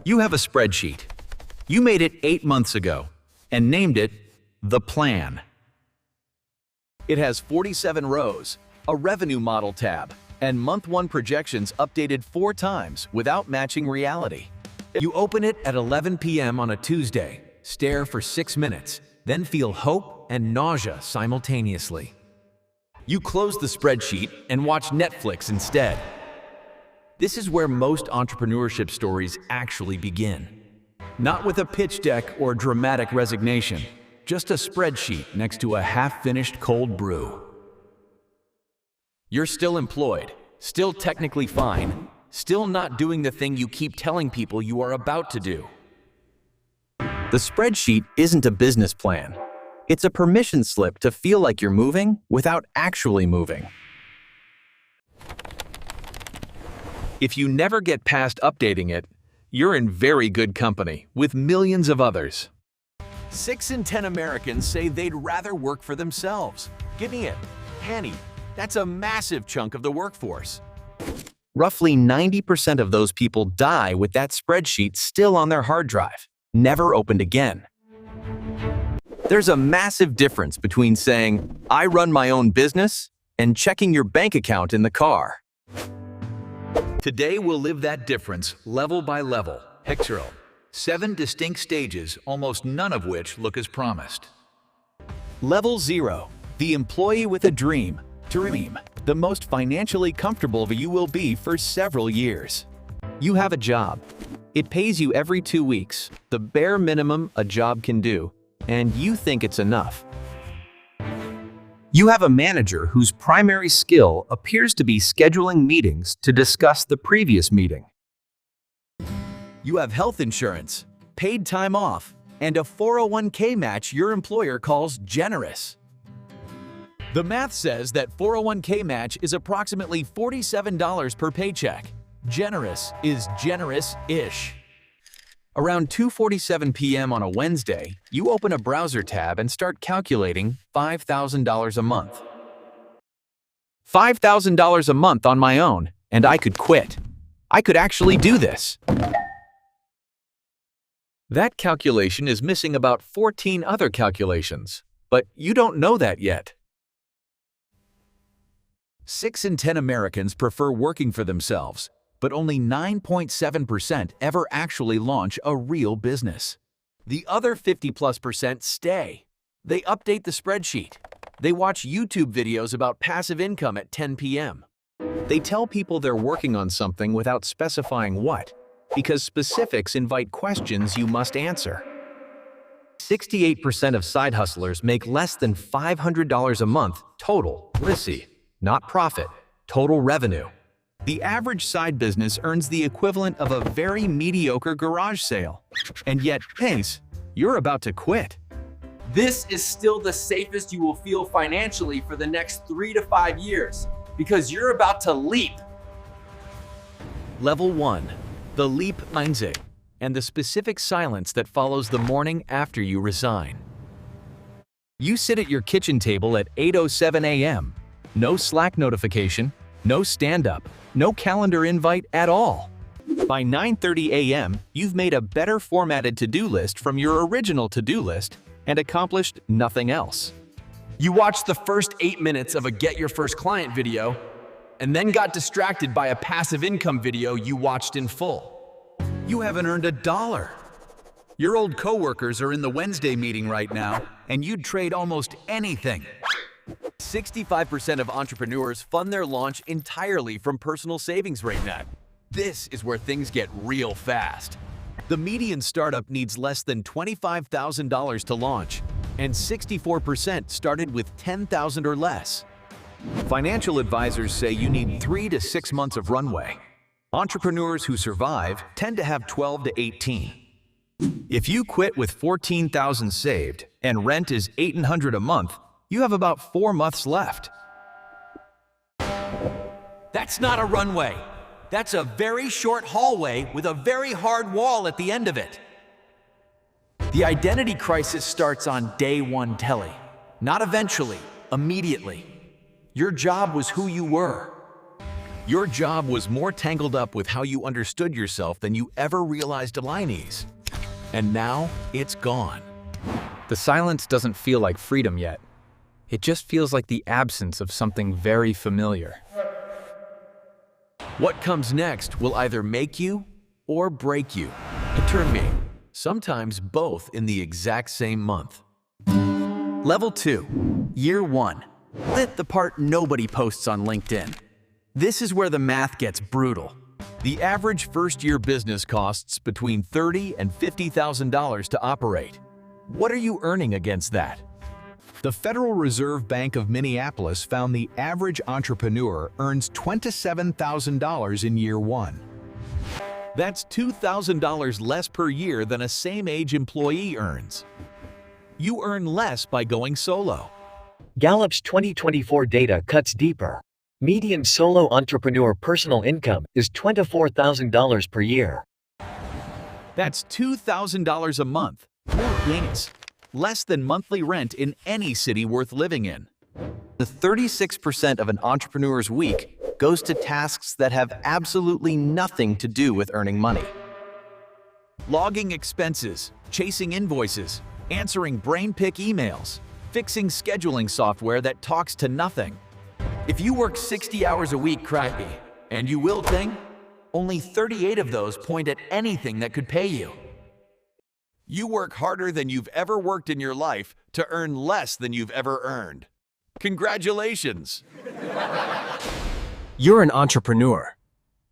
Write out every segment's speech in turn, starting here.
You have a spreadsheet. You made it 8 months ago and named it The Plan. It has 47 rows, a revenue model tab, and month 1 projections updated 4 times without matching reality. You open it at 11 p.m. on a Tuesday, stare for 6 minutes, then feel hope and nausea simultaneously. You close the spreadsheet and watch Netflix instead. This is where most entrepreneurship stories actually begin. Not with a pitch deck or dramatic resignation, just a spreadsheet next to a half-finished cold brew. You're still employed, still technically fine, still not doing the thing you keep telling people you are about to do. The spreadsheet isn't a business plan. It's a permission slip to feel like you're moving without actually moving. If you never get past updating it, you're in very good company with millions of others. 6 in 10 Americans say they'd rather work for themselves. Give me it. Penny, that's a massive chunk of the workforce. Roughly 90% of those people die with that spreadsheet still on their hard drive, never opened again. There's a massive difference between saying, "I run my own business," and checking your bank account in the car. Today we'll live that difference level by level. Picture 7 distinct stages, almost none of which look as promised. Level 0, the employee with a dream. Dream, the most financially comfortable you will be for several years. You have a job. It pays you every 2 weeks, the bare minimum a job can do, and you think it's enough. You have a manager whose primary skill appears to be scheduling meetings to discuss the previous meeting. You have health insurance, paid time off, and a 401k match your employer calls generous. The math says that 401k match is approximately $47 per paycheck. Generous is generous-ish. Around 2:47 p.m. on a Wednesday, you open a browser tab and start calculating $5,000 a month. $5,000 a month on my own, and I could quit. I could actually do this. That calculation is missing about 14 other calculations, but you don't know that yet. 6 in 10 Americans prefer working for themselves, but only 9.7% ever actually launch a real business. The other 50+% stay. They update the spreadsheet. They watch YouTube videos about passive income at 10 p.m. They tell people they're working on something without specifying what, because specifics invite questions you must answer. 68% of side hustlers make less than $500 a month total, RISI, not profit, total revenue. The average side business earns the equivalent of a very mediocre garage sale. And yet, Pace, you're about to quit. This is still the safest you will feel financially for the next 3 to 5 years, because you're about to leap. Level 1, the leap mindset, and the specific silence that follows the morning after you resign. You sit at your kitchen table at 8:07 a.m. No Slack notification, no stand-up, no calendar invite at all. By 9:30 a.m., you've made a better formatted to-do list from your original to-do list and accomplished nothing else. You watched the first 8 minutes of a Get Your First Client video, and then got distracted by a passive income video you watched in full. You haven't earned $1. Your old coworkers are in the Wednesday meeting right now, and you'd trade almost anything. 65% of entrepreneurs fund their launch entirely from personal savings right now. This is where things get real fast. The median startup needs less than $25,000 to launch, and 64% started with $10,000 or less. Financial advisors say you need 3 to 6 months of runway. Entrepreneurs who survive tend to have 12 to 18. If you quit with $14,000 saved and rent is $800 a month, you have about 4 months left. That's not a runway. That's a very short hallway with a very hard wall at the end of it. The identity crisis starts on day 1 telly. Not eventually, immediately. Your job was who you were. Your job was more tangled up with how you understood yourself than you ever realized Alani's. And now it's gone. The silence doesn't feel like freedom yet. It just feels like the absence of something very familiar. What comes next will either make you or break you. A turn me, sometimes both in the exact same month. Level 2, Year 1. The part nobody posts on LinkedIn. This is where the math gets brutal. The average first-year business costs between $30,000 and $50,000 to operate. What are you earning against that? The Federal Reserve Bank of Minneapolis found the average entrepreneur earns $27,000 in year 1. That's $2,000 less per year than a same-age employee earns. You earn less by going solo. Gallup's 2024 data cuts deeper. Median solo entrepreneur personal income is $24,000 per year. That's $2,000 a month. Yes. Less than monthly rent in any city worth living in. The 36% of an entrepreneur's week goes to tasks that have absolutely nothing to do with earning money. Logging expenses, chasing invoices, answering brain-pick emails, fixing scheduling software that talks to nothing. If you work 60 hours a week, crappy, and you will ting, only 38 of those point at anything that could pay you. You work harder than you've ever worked in your life to earn less than you've ever earned. Congratulations! You're an entrepreneur.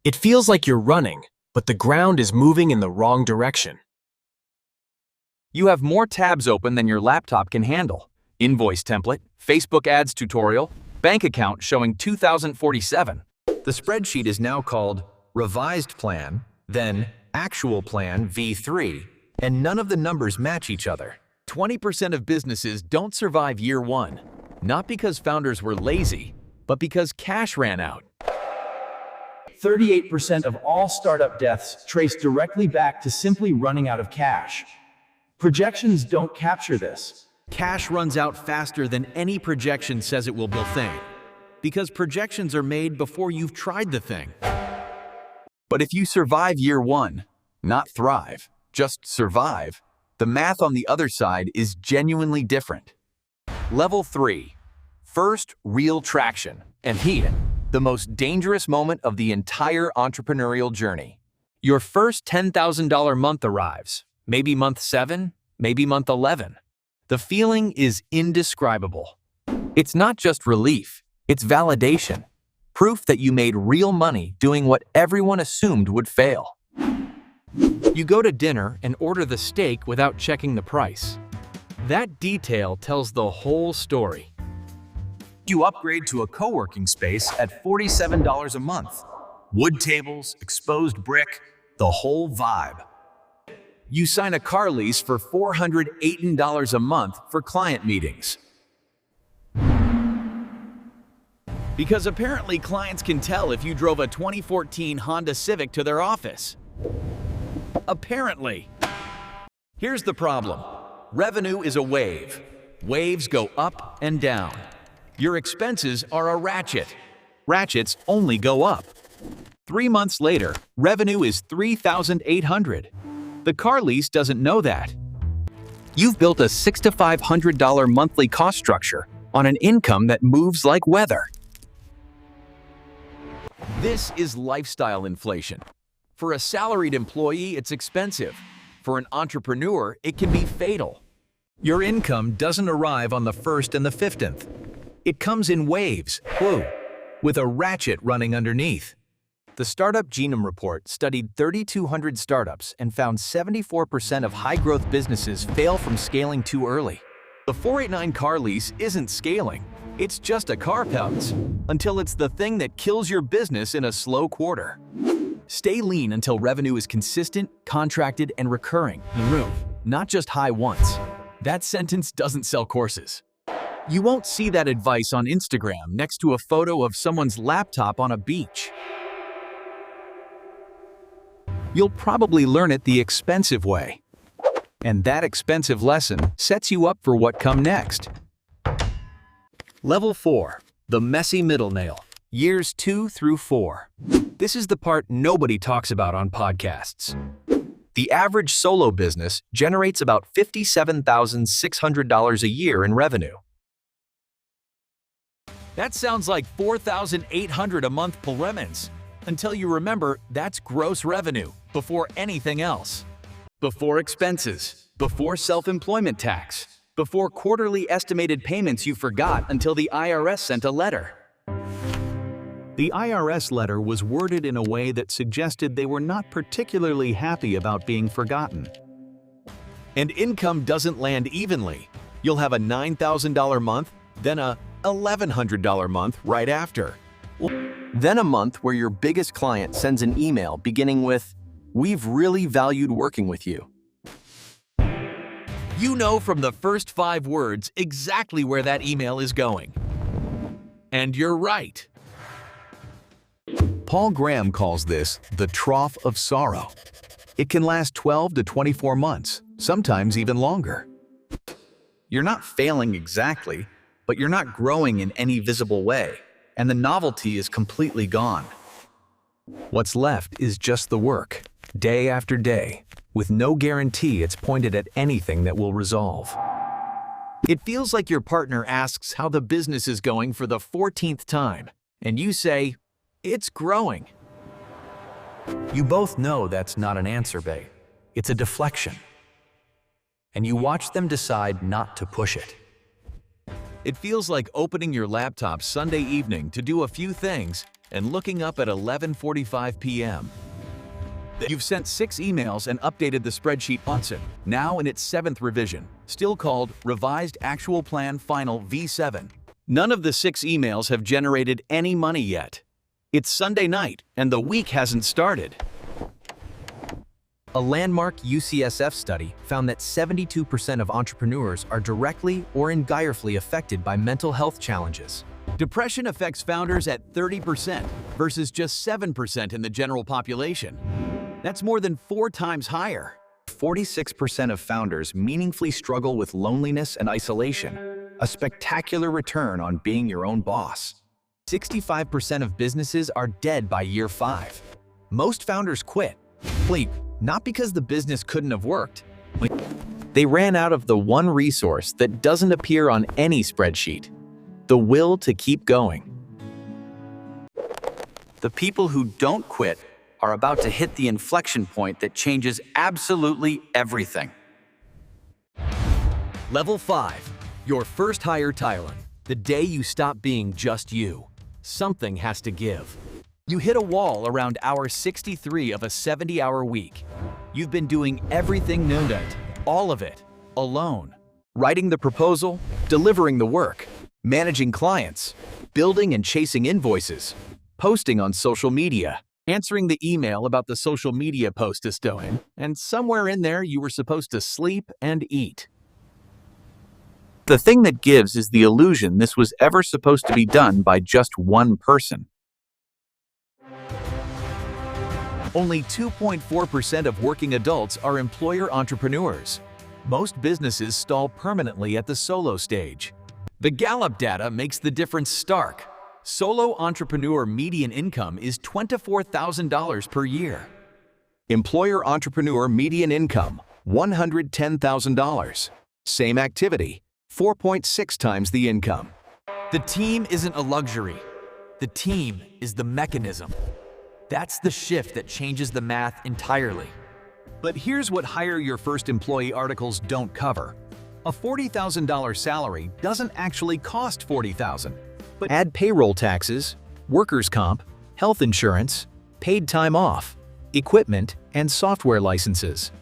It feels like you're running, but the ground is moving in the wrong direction. You have more tabs open than your laptop can handle. Invoice template, Facebook ads tutorial, bank account showing 2,047. The spreadsheet is now called Revised Plan, then Actual Plan V3, and none of the numbers match each other. 20% of businesses don't survive year 1, not because founders were lazy, but because cash ran out. 38% of all startup deaths trace directly back to simply running out of cash. Projections don't capture this. Cash runs out faster than any projection says it will build thing, because projections are made before you've tried the thing. But if you survive year 1, not thrive, just survive, the math on the other side is genuinely different. Level 3. First real traction. And here, the most dangerous moment of the entire entrepreneurial journey. Your first $10,000 month arrives. Maybe month 7, maybe month 11. The feeling is indescribable. It's not just relief, it's validation. Proof that you made real money doing what everyone assumed would fail. You go to dinner and order the steak without checking the price. That detail tells the whole story. You upgrade to a co-working space at $47 a month. Wood tables, exposed brick, the whole vibe. You sign a car lease for $418 a month for client meetings. Because apparently clients can tell if you drove a 2014 Honda Civic to their office. Apparently. Here's the problem. Revenue is a wave. Waves go up and down. Your expenses are a ratchet. Ratchets only go up. 3 months later, revenue is $3,800. The car lease doesn't know that. You've built a $600 to $500 monthly cost structure on an income that moves like weather. This is lifestyle inflation. For a salaried employee, it's expensive. For an entrepreneur, it can be fatal. Your income doesn't arrive on the 1st and the 15th. It comes in waves, with a ratchet running underneath. The Startup Genome Report studied 3,200 startups and found 74% of high-growth businesses fail from scaling too early. The 489 car lease isn't scaling. It's just a car pounce, until it's the thing that kills your business in a slow quarter. Stay lean until revenue is consistent, contracted, and recurring. Not just high once. That sentence doesn't sell courses. You won't see that advice on Instagram next to a photo of someone's laptop on a beach. You'll probably learn it the expensive way. And that expensive lesson sets you up for what comes next. Level 4. The messy middle nail. Years 2 through 4. This is the part nobody talks about on podcasts. The average solo business generates about $57,600 a year in revenue. That sounds like $4,800 a month per lemons. Until you remember, that's gross revenue, before anything else. Before expenses, before self-employment tax, before quarterly estimated payments you forgot until the IRS sent a letter. The IRS letter was worded in a way that suggested they were not particularly happy about being forgotten. And income doesn't land evenly. You'll have a $9,000 month, then a $1,100 month right after. Then a month where your biggest client sends an email beginning with, "We've really valued working with you." You know from the first 5 words exactly where that email is going. And you're right. Paul Graham calls this the trough of sorrow. It can last 12 to 24 months, sometimes even longer. You're not failing exactly, but you're not growing in any visible way, and the novelty is completely gone. What's left is just the work, day after day, with no guarantee it's pointed at anything that will resolve. It feels like your partner asks how the business is going for the 14th time, and you say, "It's growing." You both know that's not an answer, babe. It's a deflection. And you watch them decide not to push it. It feels like opening your laptop Sunday evening to do a few things and looking up at 11:45 p.m. You've sent 6 emails and updated the spreadsheet once, now in its 7th revision, still called Revised Actual Plan Final V7. None of the 6 emails have generated any money yet. It's Sunday night, and the week hasn't started. A landmark UCSF study found that 72% of entrepreneurs are directly or indirectly affected by mental health challenges. Depression affects founders at 30% versus just 7% in the general population. That's more than 4 times higher. 46% of founders meaningfully struggle with loneliness and isolation, a spectacular return on being your own boss. 65% of businesses are dead by year 5. Most founders quit, not because the business couldn't have worked. They ran out of the one resource that doesn't appear on any spreadsheet: the will to keep going. The people who don't quit are about to hit the inflection point that changes absolutely everything. Level 5. Your first hire Thailand. The day you stop being just you. Something has to give. You hit a wall around hour 63 of a 70-hour week. You've been doing everything Nundat, all of it, alone. Writing the proposal, delivering the work, managing clients, building and chasing invoices, posting on social media, Answering the email about the social media post is doing, and somewhere in there you were supposed to sleep and eat. The thing that gives is the illusion this was ever supposed to be done by just one person. Only 2.4% of working adults are employer entrepreneurs. Most businesses stall permanently at the solo stage. The Gallup data makes the difference stark. Solo entrepreneur median income is $24,000 per year. Employer entrepreneur median income, $110,000. Same activity, 4.6 times the income. The team isn't a luxury. The team is the mechanism. That's the shift that changes the math entirely. But here's what Hire Your First Employee articles don't cover. A $40,000 salary doesn't actually cost $40,000. But add payroll taxes, workers' comp, health insurance, paid time off, equipment, and software licenses.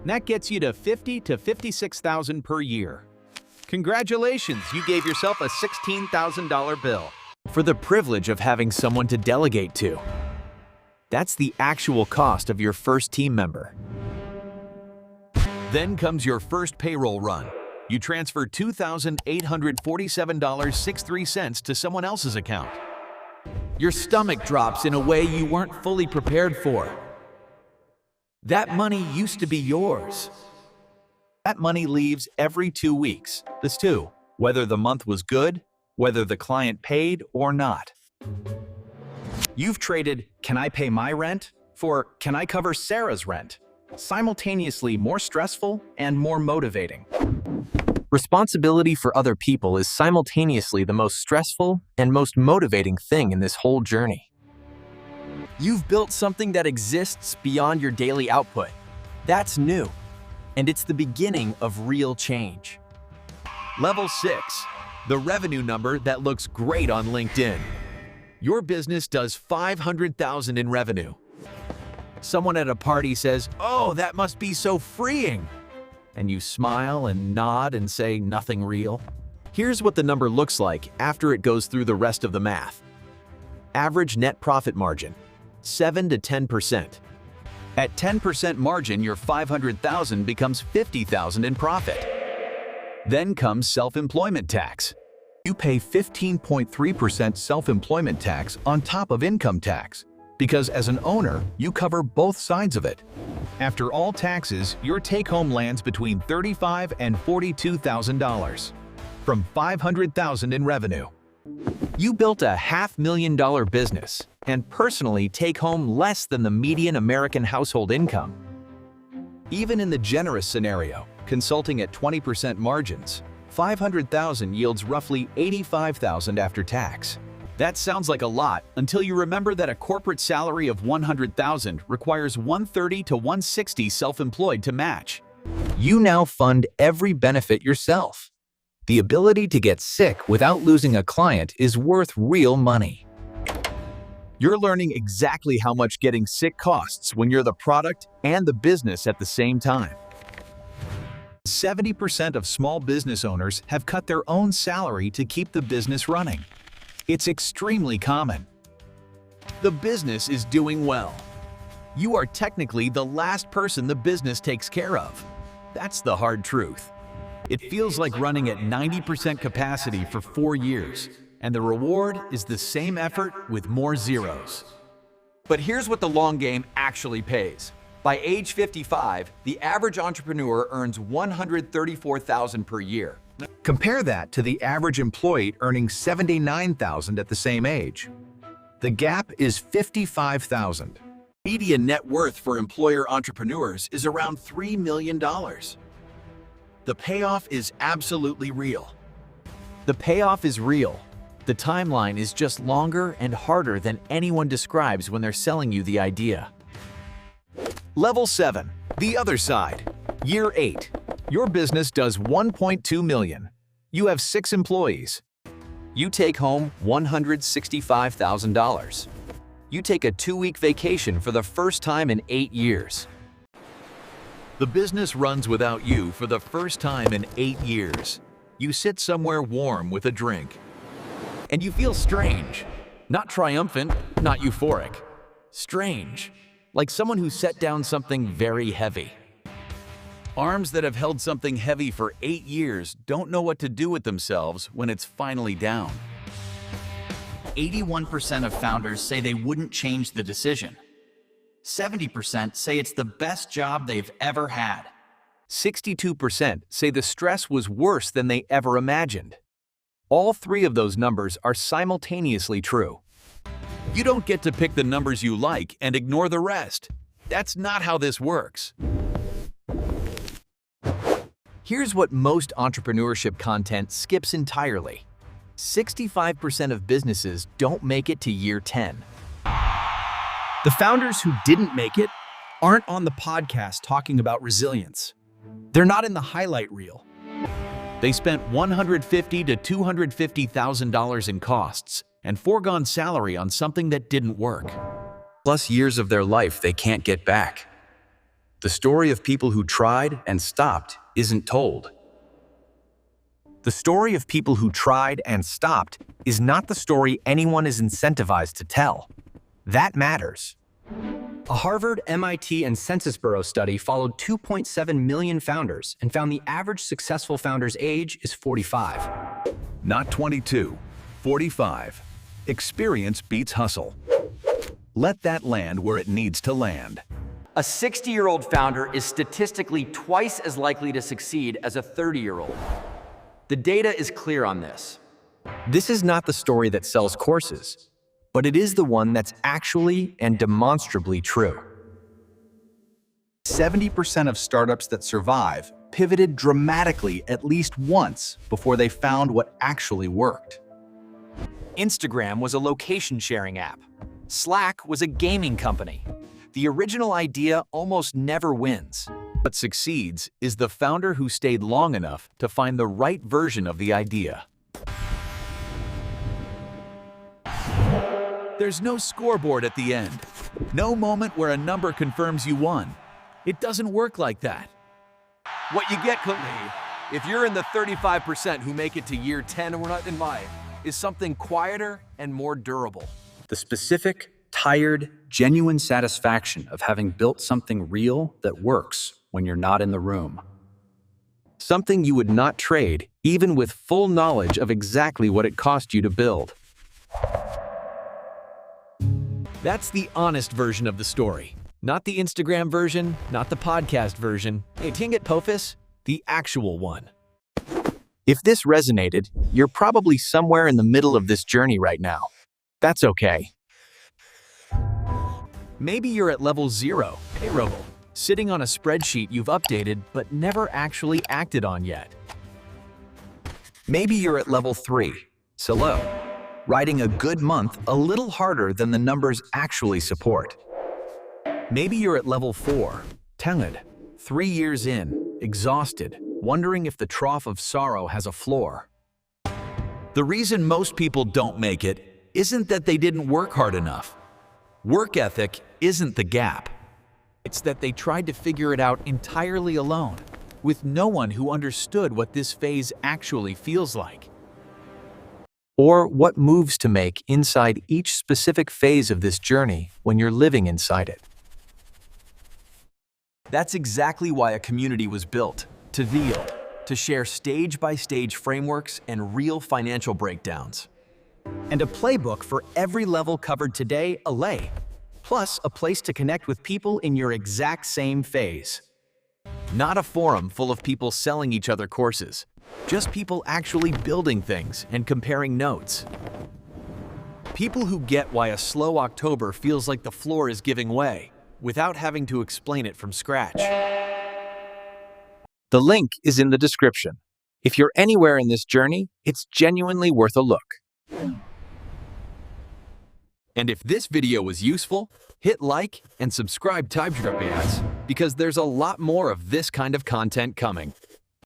That gets you to $50,000 to $56,000 per year. Congratulations, you gave yourself a $16,000 bill. For the privilege of having someone to delegate to. That's the actual cost of your first team member. Then comes your first payroll run. You transfer $2,847.63 to someone else's account. Your stomach drops in a way you weren't fully prepared for. That money used to be yours. That money leaves every 2 weeks. This too, whether the month was good, whether the client paid or not. You've traded, "Can I pay my rent?" for "Can I cover Sarah's rent?" Simultaneously more stressful and more motivating. Responsibility for other people is simultaneously the most stressful and most motivating thing in this whole journey. You've built something that exists beyond your daily output. That's new, and it's the beginning of real change. Level 6. The revenue number that looks great on LinkedIn. Your business does $500,000 in revenue. Someone at a party says, "Oh, that must be so freeing." And you smile and nod and say nothing real. Here's what the number looks like after it goes through the rest of the math. Average net profit margin, 7 to 10%. At 10% margin, your $500,000 becomes $50,000 in profit. Then comes self-employment tax. You pay 15.3% self-employment tax on top of income tax, because as an owner, you cover both sides of it. After all taxes, your take-home lands between $35,000 and $42,000 from $500,000 in revenue. You built a $500,000 business and personally take home less than the median American household income. Even in the generous scenario, consulting at 20% margins, $500,000 yields roughly $85,000 after tax. That sounds like a lot until you remember that a corporate salary of $100,000 requires $130 to $160 self-employed to match. You now fund every benefit yourself. The ability to get sick without losing a client is worth real money. You're learning exactly how much getting sick costs when you're the product and the business at the same time. 70% of small business owners have cut their own salary to keep the business running. It's extremely common. The business is doing well. You are technically the last person the business takes care of. That's the hard truth. It feels like running at 90% capacity for 4 years, and the reward is the same effort with more zeros. But here's what the long game actually pays. By age 55, the average entrepreneur earns $134,000 per year. Compare that to the average employee earning $79,000 at the same age. The gap is $55,000. Median net worth for employer entrepreneurs is around $3 million. The payoff is absolutely real. The payoff is real. The timeline is just longer and harder than anyone describes when they're selling you the idea. Level 7. The other side. Year 8. Your business does $1.2 million. You have 6 employees. You take home $165,000. You take a 2-week vacation for the first time in 8 years. The business runs without you for the first time in 8 years. You sit somewhere warm with a drink. And you feel strange. Not triumphant, not euphoric. Strange. Like someone who set down something very heavy. Arms that have held something heavy for 8 years don't know what to do with themselves when it's finally down. 81% of founders say they wouldn't change the decision. 70% say it's the best job they've ever had. 62% say the stress was worse than they ever imagined. All 3 of those numbers are simultaneously true. You don't get to pick the numbers you like and ignore the rest. That's not how this works. Here's what most entrepreneurship content skips entirely. 65% of businesses don't make it to year 10. The founders who didn't make it aren't on the podcast talking about resilience. They're not in the highlight reel. They spent $150,000 to $250,000 in costs and foregone salary on something that didn't work. Plus years of their life they can't get back. The story of people who tried and stopped isn't told. The story of people who tried and stopped is not the story anyone is incentivized to tell. That matters. A Harvard, MIT, and Census Bureau study followed 2.7 million founders and found the average successful founder's age is 45. Not 22, 45. Experience beats hustle. Let that land where it needs to land. A 60-year-old founder is statistically twice as likely to succeed as a 30-year-old. The data is clear on this. This is not the story that sells courses. but it is the one that's actually and demonstrably true. 70% of startups that survive pivoted dramatically at least once before they found what actually worked. Instagram was a location-sharing app. Slack was a gaming company. The original idea almost never wins. What succeeds is the founder who stayed long enough to find the right version of the idea. There's no scoreboard at the end. No moment where a number confirms you won. It doesn't work like that. What you get, if you're in the 35% who make it to year 10 and we're not in life, is something quieter and more durable. The specific, tired, genuine satisfaction of having built something real that works when you're not in the room. Something you would not trade, even with full knowledge of exactly what it cost you to build. That's the honest version of the story. Not the Instagram version, not the podcast version. Hey, tinget pofis, the actual one. If this resonated, you're probably somewhere in the middle of this journey right now. That's okay. Maybe you're at level 0, payroll, sitting on a spreadsheet you've updated but never actually acted on yet. Maybe you're at level 3, solo, writing a good month a little harder than the numbers actually support. Maybe you're at level 4, talented, 3 years in, exhausted, wondering if the trough of sorrow has a floor. The reason most people don't make it isn't that they didn't work hard enough. Work ethic isn't the gap. It's that they tried to figure it out entirely alone, with no one who understood what this phase actually feels like. Or what moves to make inside each specific phase of this journey when you're living inside it. That's exactly why a community was built, to yield, to share stage-by-stage frameworks and real financial breakdowns. And a playbook for every level covered today, plus a place to connect with people in your exact same phase. Not a forum full of people selling each other courses, just people actually building things and comparing notes. People who get why a slow October feels like the floor is giving way, without having to explain it from scratch. The link is in the description. If you're anywhere in this journey, it's genuinely worth a look. And if this video was useful, hit like and subscribe to because there's a lot more of this kind of content coming.